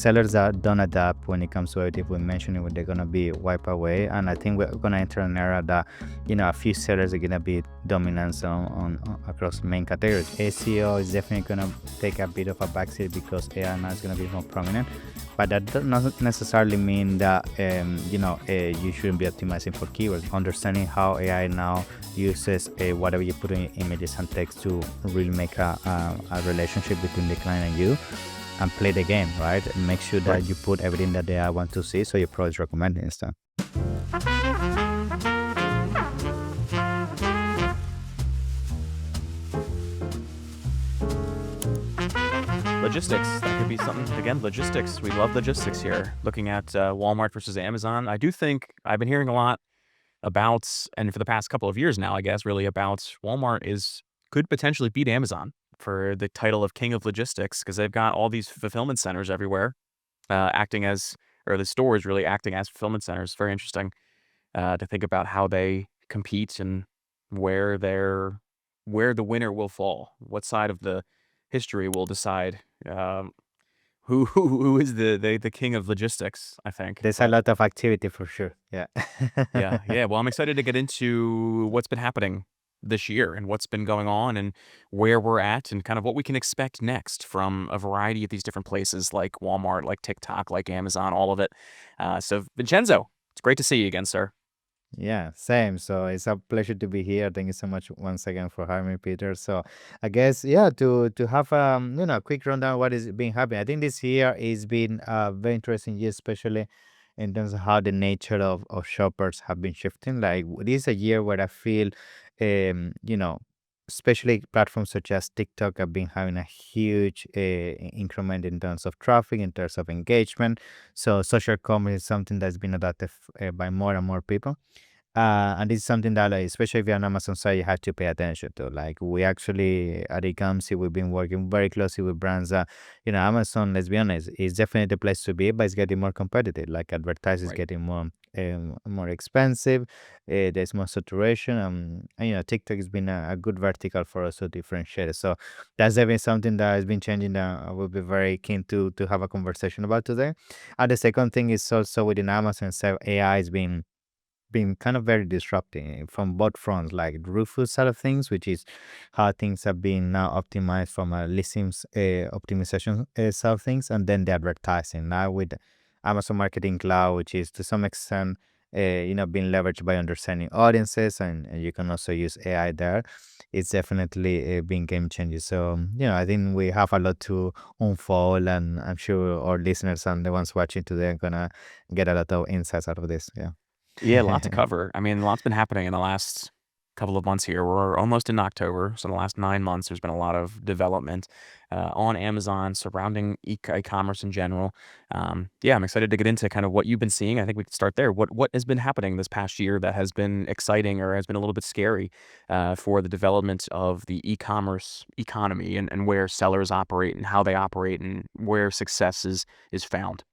sellers that don't adapt when it comes to everything we mentioned, they're gonna be wiped away. And I think we're gonna enter an era that a few sellers are gonna be dominant on across main categories. SEO is definitely gonna take a bit of a backseat because AI now is gonna be more prominent. But that does not necessarily mean that you shouldn't be optimizing for keywords. Understanding how AI now uses whatever you put in images and text to really make a relationship between the client and you, and play the game, right? Make sure that Right. you put everything that they want to see, so your pro is recommending and stuff. Logistics. That could be something. Again, logistics. We love logistics here. Looking at Walmart versus Amazon. I do think I've been hearing a lot about, and for the past couple of years now, I guess, really about Walmart could potentially beat Amazon for the title of king of logistics because they've got all these fulfillment centers everywhere, acting as, or the stores really acting as fulfillment centers. Very interesting to think about how they compete and where where the winner will fall. What side of the history will decide who is the king of logistics, I think. There's a But lot of activity for sure. Yeah. yeah, yeah. Well, I'm excited to get into what's been happening this year and what's been going on and where we're at and kind of what we can expect next from a variety of these different places like Walmart, like TikTok, like Amazon, all of it. So, Vincenzo, it's great to see you again, sir. Yeah, same. So it's a pleasure to be here. Thank you so much once again for having me, Peter. So I guess to have a quick rundown what is been happening. I think this year is been a very interesting year, especially in terms of how the nature of shoppers have been shifting. Like this is a year where I feel um, you know, especially platforms such as TikTok have been having a huge increment in terms of traffic, in terms of engagement. So social commerce is something that's been adopted by more and more people. And this is something that, like, especially if you're on Amazon side, you have to pay attention to. Like, we actually at Ecomsi, we've been working very closely with brands that, Amazon, let's be honest, is definitely the place to be, but it's getting more competitive. Like, advertising is Right. getting more expensive. There's more saturation. And, TikTok has been a good vertical for us to differentiate. So that's definitely something that has been changing that I will be very keen to have a conversation about today. And the second thing is also within Amazon itself, AI has been kind of very disrupting from both fronts, like Rufus side of things, which is how things have been now optimized from a listings optimization side of things, and then the advertising now with Amazon Marketing Cloud, which is to some extent being leveraged by understanding audiences, and you can also use AI there. It's definitely been game changing. So I think we have a lot to unfold, and I'm sure our listeners and the ones watching today are gonna get a lot of insights out of this. Yeah. Yeah, a lot to cover. I mean, a lot's been happening in the last couple of months here. We're almost in October, so in the last 9 months, there's been a lot of development on Amazon surrounding e-commerce in general. Yeah, I'm excited to get into kind of what you've been seeing. I think we could start there. What has been happening this past year that has been exciting or has been a little bit scary for the development of the e-commerce economy and where sellers operate and how they operate and where success is found.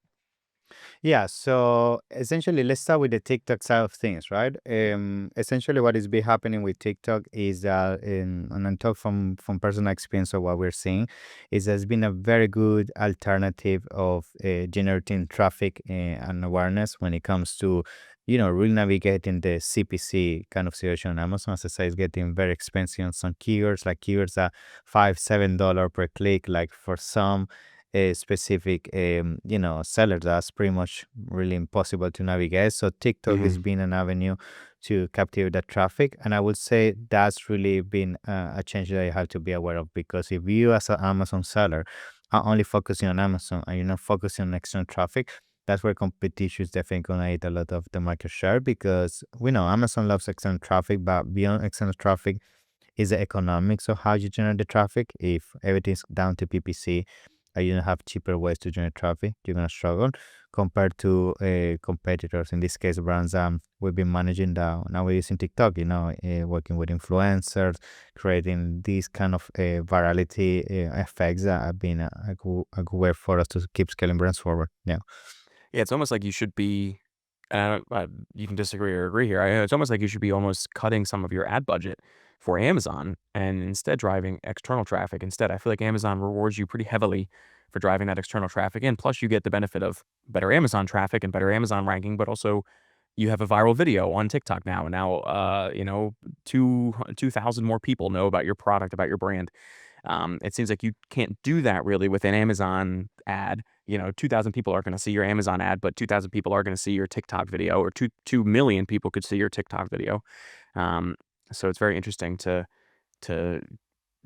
Yeah, so essentially, let's start with the TikTok side of things, right? Essentially, what is be happening with TikTok is that, and I'm talk from personal experience of what we're seeing, is there's been a very good alternative of generating traffic and awareness when it comes to, really navigating the CPC kind of situation on Amazon. As I say, it's getting very expensive on some keywords, like keywords that $5, $7 per click, like for some a specific seller that's pretty much really impossible to navigate. So TikTok has Hmm. been an avenue to capture that traffic, and I would say that's really been a change that you have to be aware of, because if you as an Amazon seller are only focusing on Amazon and you're not focusing on external traffic, that's where competition is definitely going to eat a lot of the market share, because we know Amazon loves external traffic, but beyond external traffic is the economics of how you generate the traffic. If everything's down to PPC and you don't have cheaper ways to generate traffic, you're gonna struggle compared to competitors. In this case, brands we've been managing the now we're using TikTok, working with influencers, creating these kind of virality effects that have been a good way for us to keep scaling brands forward. Yeah. Yeah, it's almost like you should be. You can disagree or agree here. It's almost like you should be almost cutting some of your ad budget for Amazon and instead driving external traffic instead. I feel like Amazon rewards you pretty heavily for driving that external traffic in. Plus, you get the benefit of better Amazon traffic and better Amazon ranking, but also you have a viral video on TikTok now, and now, 2,000 more people know about your product, about your brand. It seems like you can't do that really with an Amazon ad. 2,000 people are going to see your Amazon ad, but 2,000 people are going to see your TikTok video, or 2 million people could see your TikTok video. Um, so it's very interesting to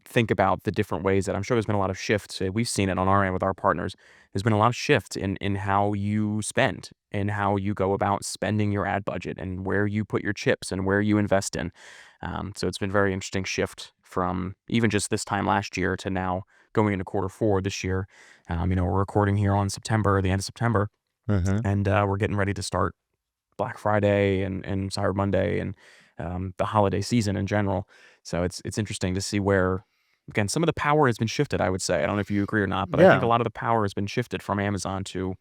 think about the different ways that I'm sure there's been a lot of shifts. We've seen it on our end with our partners. There's been a lot of shift in how you spend and how you go about spending your ad budget and where you put your chips and where you invest in. So it's been a very interesting shift from even just this time last year to now going into Q4 this year. We're recording here on the end of September, Mm-hmm. and we're getting ready to start Black Friday and Cyber Monday and the holiday season in general. So it's interesting to see where, again, some of the power has been shifted, I would say. I don't know if you agree or not, but I think a Yeah. lot of the power has been shifted from Amazon to,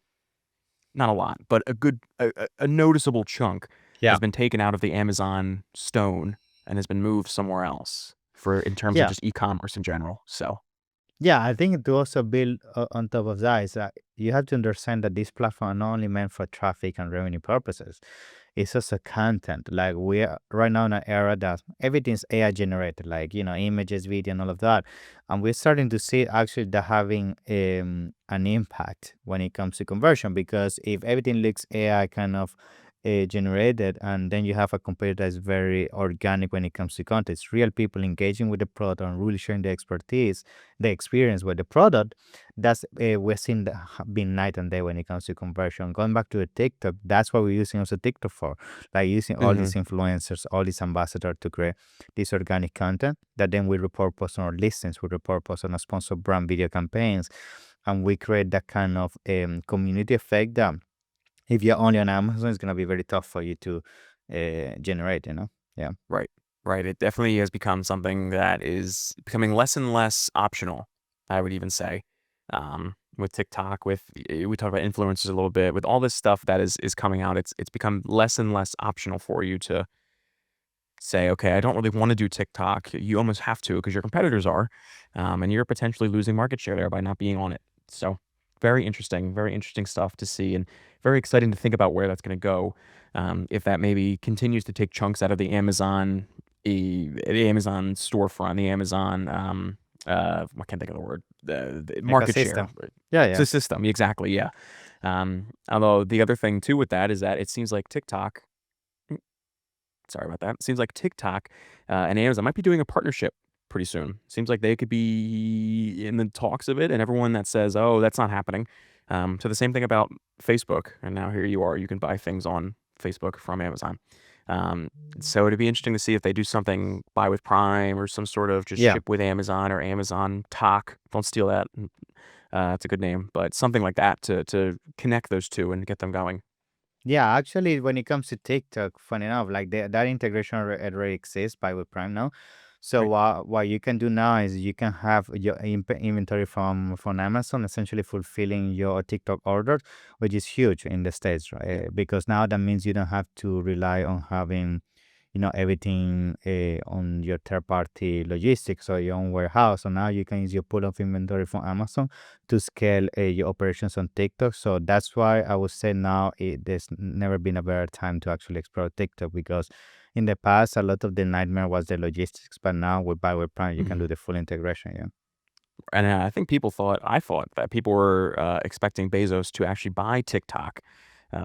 not a lot, but a noticeable chunk has Yeah. been taken out of the Amazon stone and has been moved somewhere else for in terms of Yeah. just e-commerce in general. So, Yeah, I think to also build on top of that is that you have to understand that this platform are not only meant for traffic and revenue purposes. It's also content. Like we are right now in an era that everything's AI generated, like images, video, and all of that. And we're starting to see actually that having an impact when it comes to conversion, because if everything looks AI kind of generated, and then you have a competitor that's very organic when it comes to content, it's real people engaging with the product and really sharing the expertise, the experience with the product. That's we're seeing that being night and day when it comes to conversion. Going back to the TikTok, that's what we're using also TikTok for, like using all these mhm, influencers, all these ambassadors to create this organic content that then we repurpose on our listings, we repurpose on a sponsored brand video campaigns, and we create that kind of community effect that if you're only on Amazon, it's gonna be very tough for you to generate. Yeah. right, right. It definitely has become something that is becoming less and less optional, I would even say. With TikTok, we talked about influencers a little bit. With all this stuff that is coming out, it's become less and less optional for you to say, okay, I don't really want to do TikTok. You almost have to because your competitors are, and you're potentially losing market share there by not being on it. So very interesting stuff to see, and very exciting to think about where that's going to go. If that maybe continues to take chunks out of the Amazon storefront, the Amazon, I can't think of the word, the market share, Ecosystem. Yeah, the yeah. system, exactly, yeah. Although the other thing too with that is that it seems like TikTok Sorry about that. Seems like TikTok and Amazon might be doing a partnership pretty soon. Seems like they could be in the talks of it, and everyone that says, "Oh, that's not happening." So the same thing about Facebook, and now here you are. You can buy things on Facebook from Amazon. Um, so it'd be interesting to see if they do something buy with Prime or some sort of just Yeah. ship with Amazon or Amazon Talk. Don't steal that. It's a good name, but something like that to connect those two and get them going. Yeah, actually, when it comes to TikTok, funny enough, like that integration already exists by with Prime now. So Right. what you can do now is you can have your inventory from Amazon, essentially fulfilling your TikTok orders, which is huge in the States, Yeah. right? Because now that means you don't have to rely on having everything on your third party logistics or your own warehouse. So now you can use your pool of inventory from Amazon to scale your operations on TikTok. So that's why I would say now there's never been a better time to actually explore TikTok, because in the past a lot of the nightmare was the logistics, but now with Buy with Prime you can do Mhm. the full integration. Yeah. And I think I thought that people were expecting Bezos to actually buy TikTok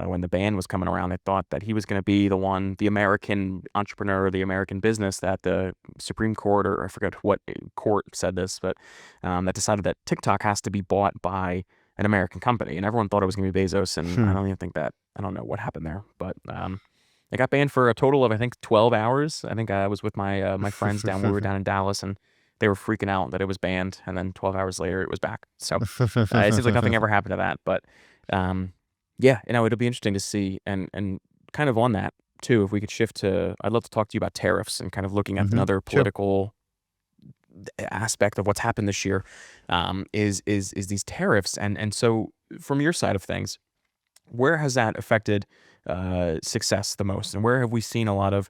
when the ban was coming around. They thought that he was going to be the one, the American entrepreneur, the American business that the Supreme Court, or I forget what court said this, but that decided that TikTok has to be bought by an American company. And everyone thought it was going to be Bezos. And I don't even think that, I don't know what happened there. But they got banned for a total of, I think, 12 hours. I think I was with my friends down, we were down in Dallas, and they were freaking out that it was banned, and then 12 hours later it was back. So it seems like nothing ever happened to that. But um, yeah, it'll be interesting to see. And kind of on that too, if we could shift to, I'd love to talk to you about tariffs and kind of looking at Hmm. another Sure. political aspect of what's happened this year. Is these tariffs, and so from your side of things, where has that affected success the most, and where have we seen a lot of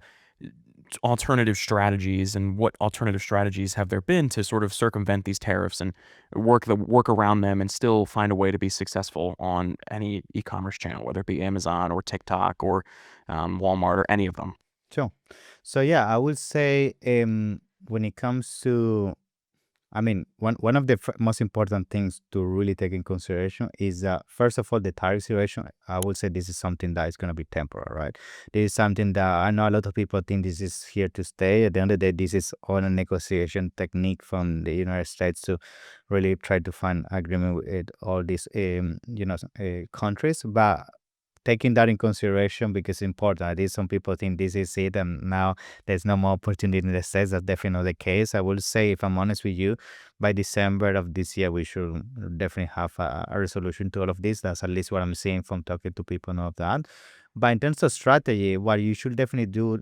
alternative strategies and what alternative strategies have there been to sort of circumvent these tariffs and work around them and still find a way to be successful on any e-commerce channel, whether it be Amazon or TikTok or Walmart or any of them. Sure. So yeah, I would say when it comes to, I mean, one of the most important things to really take in consideration is first of all, the tariff situation. I would say this is something that is going to be temporary, right? This is something that I know a lot of people think this is here to stay. At the end of the day, this is all a negotiation technique from the United States to really try to find agreement with all these, countries. But taking that in consideration because it's important. At least some people think this is it, and now there's no more opportunity in the States. That's definitely not the case. I will say, if I'm honest with you, by December of this year, we should definitely have a resolution to all of this. That's at least what I'm seeing from talking to people and all of that. But in terms of strategy, what you should definitely do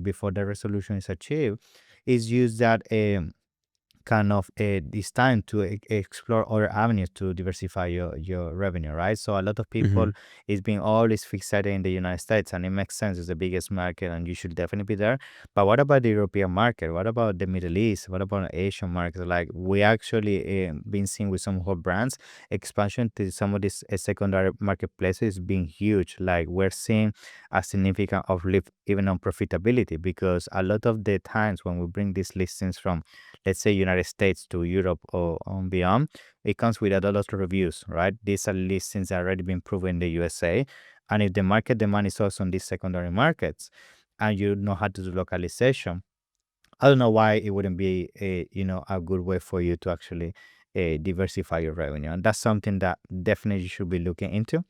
before the resolution is achieved is use that. Kind of this time to explore other avenues to diversify your revenue, right? So a lot of people Hmm. is being always fixated in the United States, and it makes sense. It's the biggest market, and you should definitely be there. But what about the European market? What about the Middle East? What about Asian markets? Like we actually been seeing with some of our brands expansion to some of these secondary marketplaces being huge. Like we're seeing a significant uplift even on profitability because a lot of the times when we bring these listings from, let's say, United States to Europe or beyond, it comes with a lot of reviews, right? These are listings that already been proven in the USA. And if the market demand is also on these secondary markets and you know how to do localization, I don't know why it wouldn't be a good way for you to actually diversify your revenue. And that's something that definitely you should be looking into.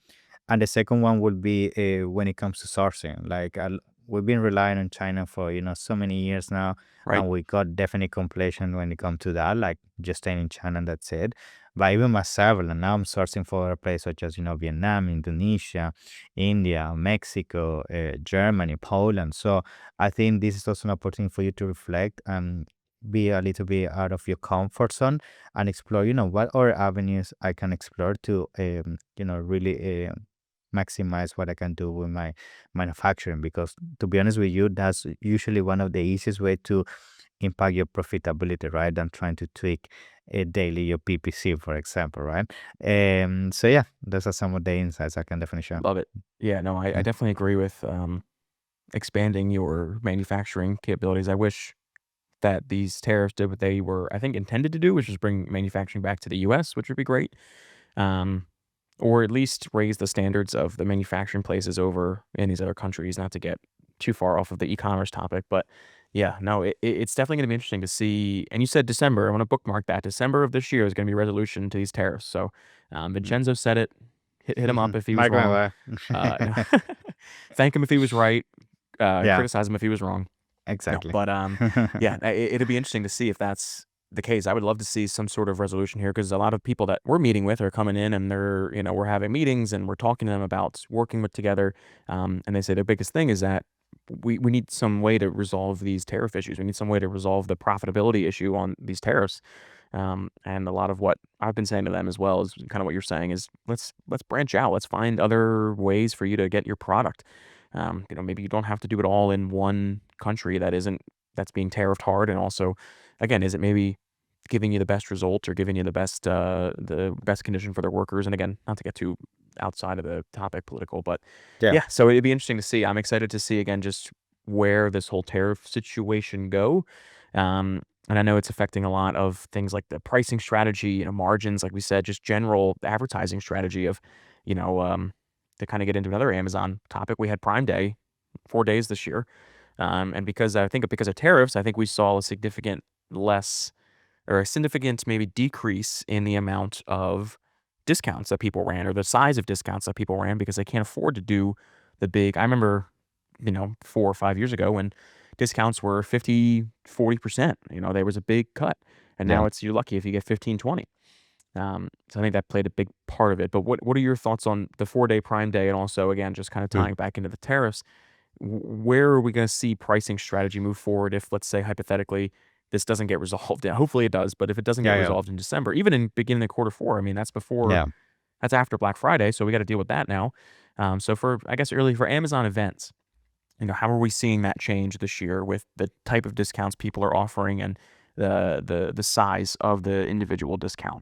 And the second one would be when it comes to sourcing. Like we've been relying on China for so many years now, Right. and we got definite completion when it comes to that. Like just staying in China, and that's it. But even myself, and now I'm sourcing for a place such as Vietnam, Indonesia, India, Mexico, Germany, Poland. So I think this is also an opportunity for you to reflect and be a little bit out of your comfort zone and explore. What other avenues I can explore to really. Maximize what I can do with my manufacturing because to be honest with you, that's usually one of the easiest way to impact your profitability, right? Than trying to tweak daily your PPC, for example, right? So yeah, those are some of the insights I can definitely share. Love it. Yeah, no, I Yeah. definitely agree with expanding your manufacturing capabilities. I wish that these tariffs did what they were, I think, intended to do, which is bring manufacturing back to the US, which would be great. Um, or at least raise the standards of the manufacturing places over in these other countries, not to get too far off of the e-commerce topic. But yeah, no, it's definitely going to be interesting to see. And you said December. I want to bookmark that. December of this year is going to be resolution to these tariffs. So Vincenzo said it. Hit him up if he was Mark my wrong. word. No. Thank him if he was right. Yeah, Criticize him if he was wrong. No, exactly. but yeah, it'll be interesting to see if that's the case. I would love to see some sort of resolution here because a lot of people that we're meeting with are coming in and they're, we're having meetings and we're talking to them about working with together. And they say their biggest thing is that we need some way to resolve these tariff issues. We need some way to resolve the profitability issue on these tariffs. And a lot of what I've been saying to them as well is kind of what you're saying is let's branch out. Let's find other ways for you to get your product. Maybe you don't have to do it all in one country that's being tariffed hard. And also, again, is it maybe giving you the best results or giving you the best condition for their workers? And again, not to get too outside of the topic political, but Yeah, yeah, so it'd be interesting to see. I'm excited to see again just where this whole tariff situation go. And I know it's affecting a lot of things like the pricing strategy, margins, like we said, just general advertising strategy of, you know, um, to kind of get into another Amazon topic. We had Prime Day, 4 days this year, and because of tariffs, I think we saw a significant less or a significant maybe decrease in the amount of discounts that people ran or the size of discounts that people ran because they can't afford to do the big. I remember, 4 or 5 years ago when discounts were 50, 40%, there was a big cut. And yeah. now you're lucky if you get 15, 20. So I think that played a big part of it. But what are your thoughts on the 4 day Prime Day and also, again, just kind of Mm. tying back into the tariffs? Where are we going to see pricing strategy move forward if, let's say, hypothetically, this doesn't get resolved? Yeah, hopefully it does, but if it doesn't get Yeah, yeah, resolved in December, even in beginning of quarter four, I mean, yeah. that's after Black Friday, so we got to deal with that now. So I guess early for Amazon events, How are we seeing that change this year with the type of discounts people are offering and the size of the individual discount?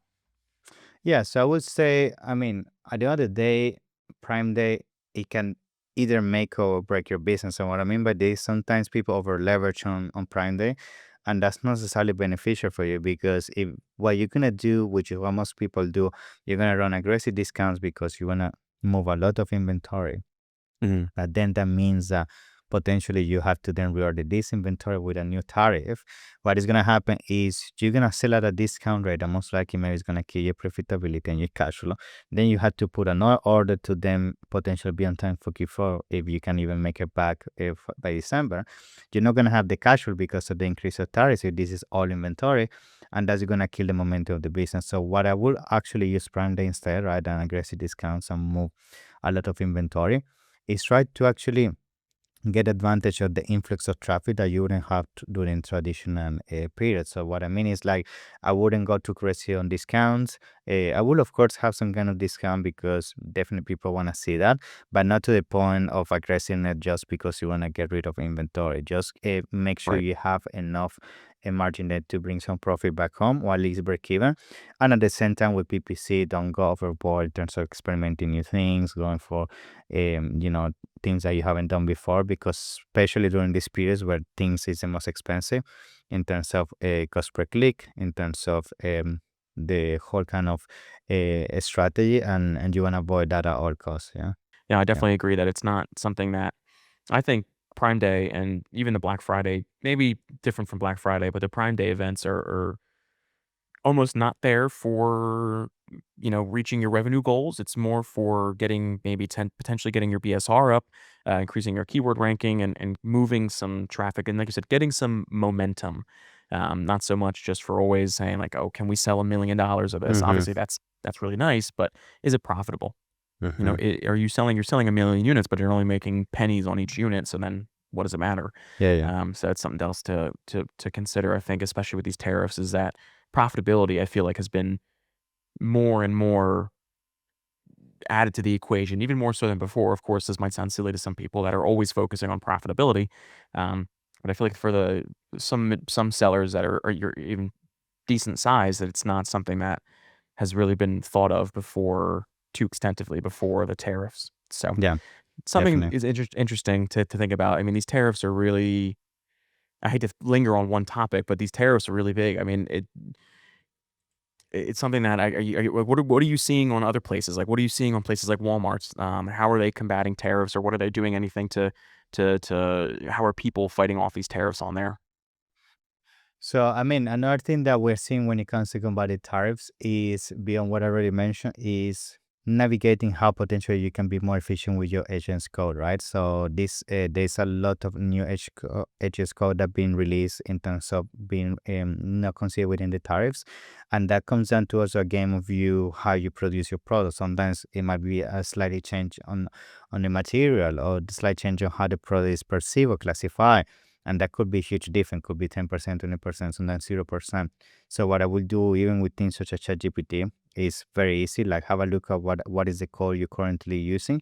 Yeah, so I would say, I mean, at the end of the day, Prime Day, it can either make or break your business. And what I mean by this, sometimes people over leverage on Prime Day, and that's not necessarily beneficial for you because if what you're gonna do, which is what most people do, you're gonna run aggressive discounts because you wanna move a lot of inventory. Mhm. But then that means that potentially you have to then reorder this inventory with a new tariff. What is going to happen is you're going to sell at a discount rate, and most likely maybe it's going to kill your profitability and your cash flow. Then you have to put another order to them, potentially be on time for Q4 if you can even make it back if by December. You're not going to have the cash flow because of the increase of tariffs if this is all inventory, and that's going to kill the momentum of the business. So what I would actually use Prime Day instead, rather than aggressive discounts and move a lot of inventory, is try to actually get advantage of the influx of traffic that you wouldn't have during traditional periods. So what I mean is like I wouldn't go too crazy on discounts. I will of course have some kind of discount because definitely people want to see that, but not to the point of aggressiveness just because you want to get rid of inventory. Just make sure Right. you have enough a margin there to bring some profit back home while it's break even. And at the same time with PPC, don't go overboard in terms of experimenting new things, going for things that you haven't done before, because especially during these periods where things is the most expensive in terms of cost per click, in terms of the whole kind of strategy, and you want to avoid that at all costs. Yeah. Yeah, I Yeah. definitely agree that it's not something that I think Prime Day and even the Black Friday, maybe different from Black Friday, but the Prime Day events are almost not there for, reaching your revenue goals. It's more for getting maybe potentially getting your BSR up, increasing your keyword ranking and moving some traffic. And like I said, getting some momentum. Not so much just for always saying like, oh, can we sell $1 million of this? Mm-hmm. Obviously that's really nice, but is it profitable? Mm-hmm. Are you selling? You're selling a million units, but you're only making pennies on each unit. So then, what does it matter? Yeah. Yeah. So that's something else to consider. I think, especially with these tariffs, is that profitability. I feel like has been more and more added to the equation, even more so than before. Of course, this might sound silly to some people that are always focusing on profitability, but I feel like for the some sellers that are you're even decent size, that it's not something that has really been thought of before too extensively before the tariffs. So Yeah. something Definitely. is interesting to think about. I mean, these tariffs are really. I hate to linger on one topic, but these tariffs are really big. I mean, it's something that what are you seeing on other places? Like, what are you seeing on places like Walmart's? How are they combating tariffs, or what are they doing anything to how are people fighting off these tariffs on there? So, I mean, another thing that we're seeing when it comes to combating tariffs is beyond what I already mentioned is navigating how potentially you can be more efficient with your agent's code, right? So, this there's a lot of new edges code that being released in terms of being not considered within the tariffs, and that comes down to also a game of you how you produce your product. Sometimes it might be a slightly change on the material or the slight change on how the product is perceived or classified, and that could be huge difference, could be 10%, 20%, sometimes 0%. So what I will do even with things such as ChatGPT is very easy, like have a look at what is the code you're currently using,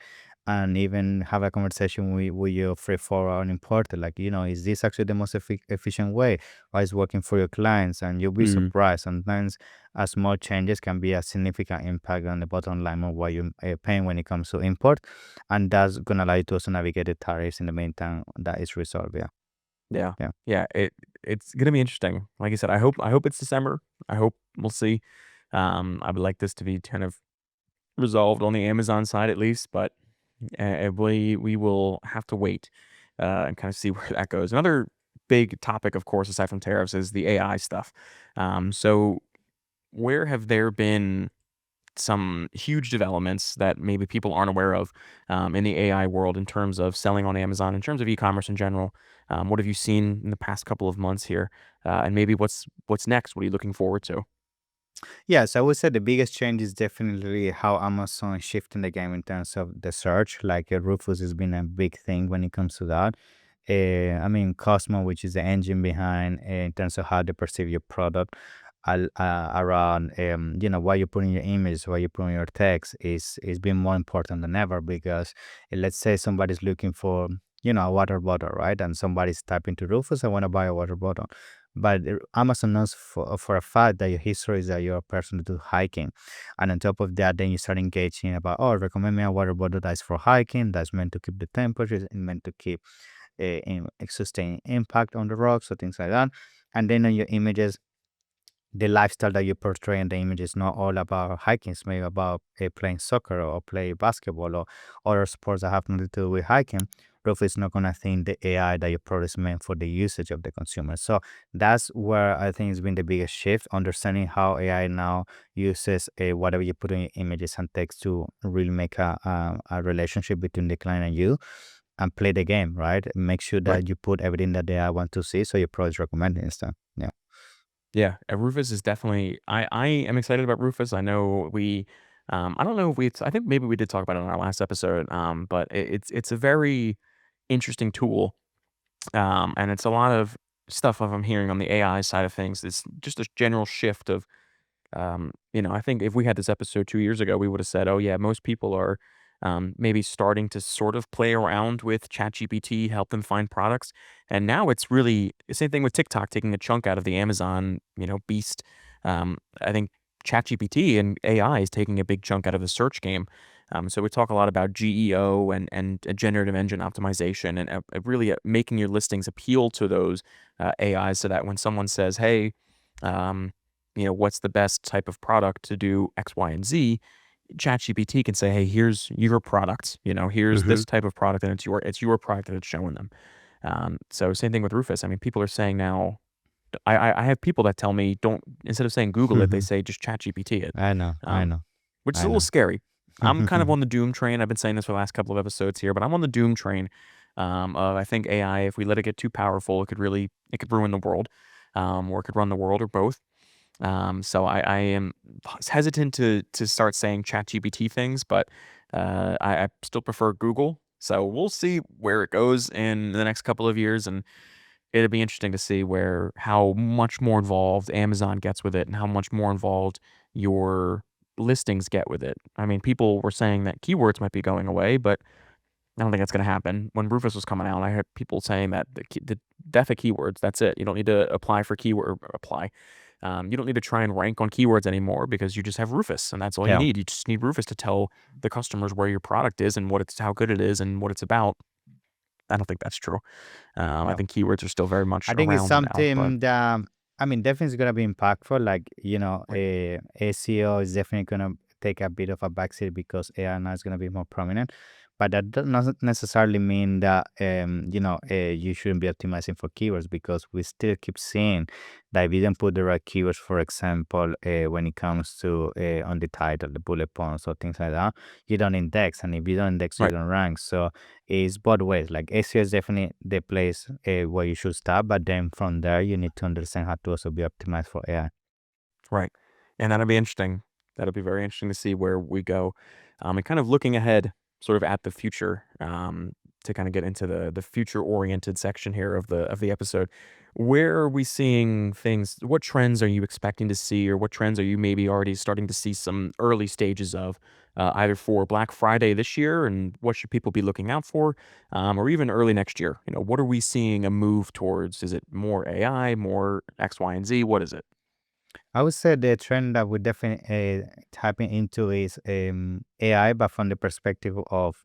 and even have a conversation with your freight forwarder and importer, like, is this actually the most efficient way, or is working for your clients? And you'll be Mm, surprised sometimes a small changes can be a significant impact on the bottom line of what you're paying when it comes to import, and that's gonna allow you to also navigate the tariffs in the meantime that is resolved. Yeah. yeah, Yeah. yeah. It's gonna be interesting. Like I said, I hope it's December. I hope we'll see. I would like this to be kind of resolved on the Amazon side at least, but we will have to wait and kind of see where that goes. Another big topic, of course, aside from tariffs, is the AI stuff. So where have there been some huge developments that maybe people aren't aware of in the AI world in terms of selling on Amazon, in terms of e-commerce in general? What have you seen in the past couple of months here, and maybe what's next? What are you looking forward to? Yes, I would say the biggest change is definitely how Amazon is shifting the game in terms of the search. Like Rufus has been a big thing when it comes to that. I mean, Cosmo, which is the engine behind in terms of how they perceive your product, around what you put in your image, what you put in your text is being more important than ever because let's say somebody's looking for a water bottle, right? And somebody's typing to Rufus, I want to buy a water bottle. But Amazon knows for a fact that your history is that you're a person to do hiking. And on top of that, then you start engaging about, oh, recommend me a water bottle that's for hiking, that's meant to keep the temperature, and meant to keep a sustained impact on the rocks or things like that. And then on your images, the lifestyle that you portray in the image is not all about hiking. It's maybe about playing soccer or play basketball or other sports that have nothing to do with hiking. Roof is not going to think the AI that you produce is meant for the usage of the consumer. So that's where I think it's been the biggest shift, understanding how AI now uses whatever you put in your images and text to really make a relationship between the client and you and play the game, right? Make sure Right. that you put everything that they want to see so your product is recommended instead. Yeah. Yeah, Rufus is definitely I am excited about Rufus. I know we I don't know if we I think maybe we did talk about it on our last episode, but it's a very interesting tool, and it's a lot of stuff I'm hearing on the AI side of things. It's just a general shift of I think if we had this episode 2 years ago, we would have said, "Oh, yeah, most people are, maybe starting to sort of play around with ChatGPT, help them find products." And now it's really the same thing with TikTok taking a chunk out of the Amazon, beast. I think ChatGPT and AI is taking a big chunk out of the search game. So we talk a lot about GEO and generative engine optimization and really making your listings appeal to those AIs so that when someone says, "Hey, um, what's the best type of product to do X, Y, and Z?" ChatGPT can say, "Hey, here's your product. Here's Mm-hmm. this type of product, and it's your product that it's showing them." So same thing with Rufus. I mean, people are saying now. I have people that tell me don't instead of saying Google it, they say just ChatGPT it, I know, I um, know, which is I a little know. scary. I'm kind of on the doom train. I've been saying this for the last couple of episodes here, but I'm on the doom train. Of I think AI, if we let it get too powerful, it could ruin the world, or it could run the world, or both. So I am hesitant to start saying ChatGPT things, but I still prefer Google. So we'll see where it goes in the next couple of years, and it'll be interesting to see how much more involved Amazon gets with it, and how much more involved your listings get with it. I mean, people were saying that keywords might be going away, but I don't think that's going to happen. When Rufus was coming out, I heard people saying that the death of keywords. That's it. You don't need to apply for keyword apply. You don't need to try and rank on keywords anymore because you just have Rufus, and that's all you Yeah, need. You just need Rufus to tell the customers where your product is and how good it is, and what it's about. I don't think that's true. I yeah. think keywords are still very much I think it's around now, but something that I mean definitely is gonna be impactful. Like right, SEO is definitely gonna take a bit of a backseat because AI now is gonna be more prominent. But that does not necessarily mean that you shouldn't be optimizing for keywords because we still keep seeing that if you don't put the right keywords, for example, when it comes to on the title, the bullet points or things like that, you don't index, and if you don't index, you right. don't rank. So is both ways. Like SEO is definitely the place where you should start, but then from there you need to understand how to also be optimized for AI. Right. And that'll be interesting. That'll be very interesting to see where we go. And kind of looking ahead sort of at the future, to kind of get into the future oriented section here of the episode. Where are we seeing things? What trends are you expecting to see, or what trends are you maybe already starting to see some early stages of, either for Black Friday this year, and what should people be looking out for, or even early next year? What are we seeing a move towards? Is it more AI, more X, Y, and Z? What is it? I would say the trend that we're definitely tapping into is AI, but from the perspective of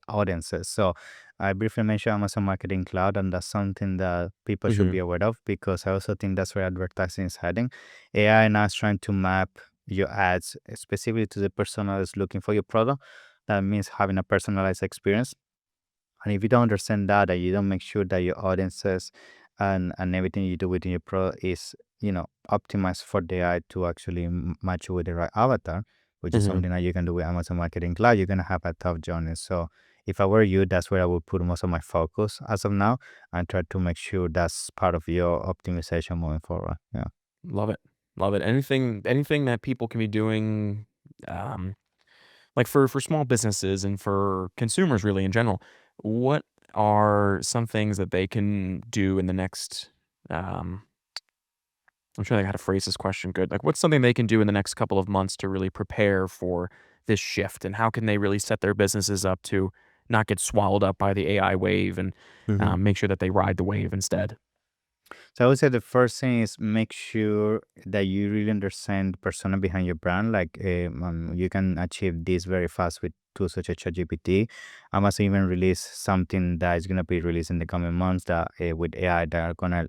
audiences. So I briefly mentioned Amazon Marketing Cloud, and that's something that people should Hmm. be aware of because I also think that's where advertising is heading. AI now is trying to map your ads specifically to the person that is looking for your product. That means having a personalized experience. And if you don't understand that, and you don't make sure that your audiences and everything you do within your pro is, optimized for the AI to actually match you with the right avatar, which is Hmm. something that you can do with Amazon Marketing Cloud, you're gonna have a tough journey. So if I were you, that's where I would put most of my focus as of now and try to make sure that's part of your optimization moving forward. Yeah. Love it. Love it. Anything that people can be doing, um, like for small businesses and for consumers really in general, what are some things that they can do in the next, um, I'm trying to think how to phrase this question good. Like, what's something they can do in the next couple of months to really prepare for this shift, and how can they really set their businesses up to not get swallowed up by the AI wave and Mhm. make sure that they ride the wave instead. So I would say the first thing is make sure that you really understand the persona behind your brand. Like you can achieve this very fast with tools such as ChatGPT. I must even release something that is gonna be released in the coming months that with AI that are gonna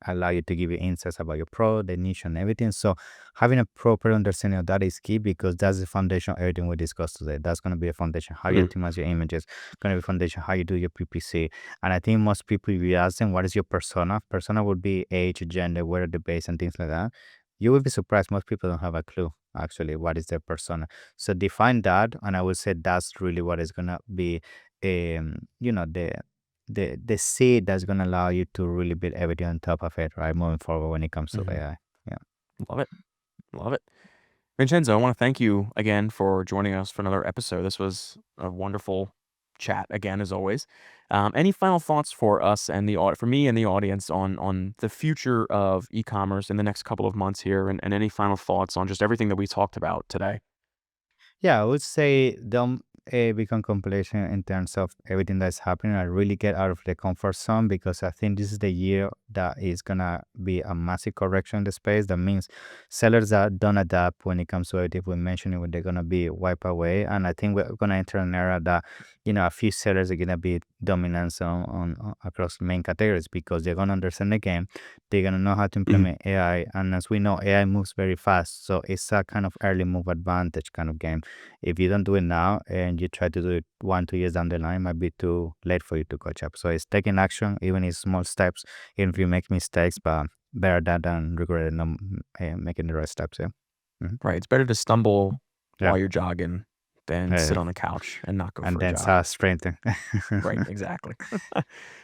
allow you to give you insights about your product, the niche, and everything. So having a proper understanding of that is key because that's the foundation of everything we discussed today. That's gonna be a foundation. How you Mm, optimize your images, gonna be a foundation. How you do your PPC, and I think most people, if you ask them what is your persona, persona would be age, gender, where the base, and things like that. You will be surprised. Most people don't have a clue actually what is their persona. So define that, and I would say that's really what is gonna be, the seed that's gonna allow you to really build everything on top of it, right? Moving forward when it comes to mhm. AI. Yeah. Love it. Love it. Vincenzo, I want to thank you again for joining us for another episode. This was a wonderful chat again, as always. Any final thoughts for us and for me and the audience on the future of e-commerce in the next couple of months here, and any final thoughts on just everything that we talked about today? Yeah, I would say don't become complacent in terms of everything that's happening. I really get out of the comfort zone because I think this is the year that is gonna be a massive correction in the space. That means sellers that don't adapt when it comes to everything we mentioned, they're gonna be wiped away. And I think we're gonna enter an era that a few sellers are gonna be dominant on across main categories because they're gonna understand the game. They're gonna know how to Mhm. implement AI, and as we know, AI moves very fast, so it's a kind of early move advantage kind of game. If you don't do it now and you try to do it 1, 2 years down the line, it might be too late for you to catch up. So it's taking action, even in small steps, even if you make mistakes, but better that than regretting not making the right steps. Yeah. Mhm. Right. It's better to stumble Yeah. while you're jogging than sit Yeah. on the couch and not go And for a then jog. start sprinting. Right, exactly.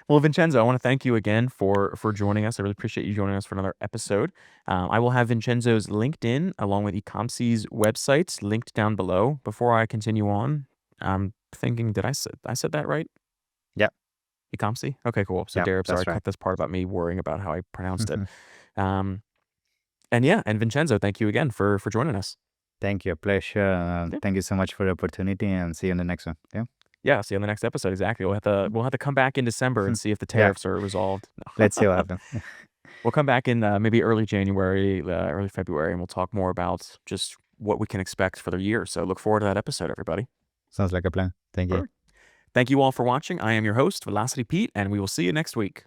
Well, Vincenzo, I want to thank you again for joining us. I really appreciate you joining us for another episode. I will have Vincenzo's LinkedIn along with Ecomcy's websites linked down below. Before I continue on, I'm thinking, I said that right? Yeah. Ecomcy? Okay, cool. So Yeah. Derek, sorry, That's right. cut this part about me worrying about how I pronounced it. Um, and yeah, and Vincenzo, thank you again for joining us. Thank you. A pleasure. Yeah. Thank you so much for the opportunity and see you in the next one. Yeah. Yeah, see you on the next episode. Exactly. We'll have to come back in December and see if the Yeah. tariffs are resolved. Let's see what happens. We'll come back in maybe early January, early February, and we'll talk more about just what we can expect for the year. So look forward to that episode, everybody. Sounds like a plan. Thank you. Perfect. Thank you all for watching. I am your host, Velocity Pete, and we will see you next week.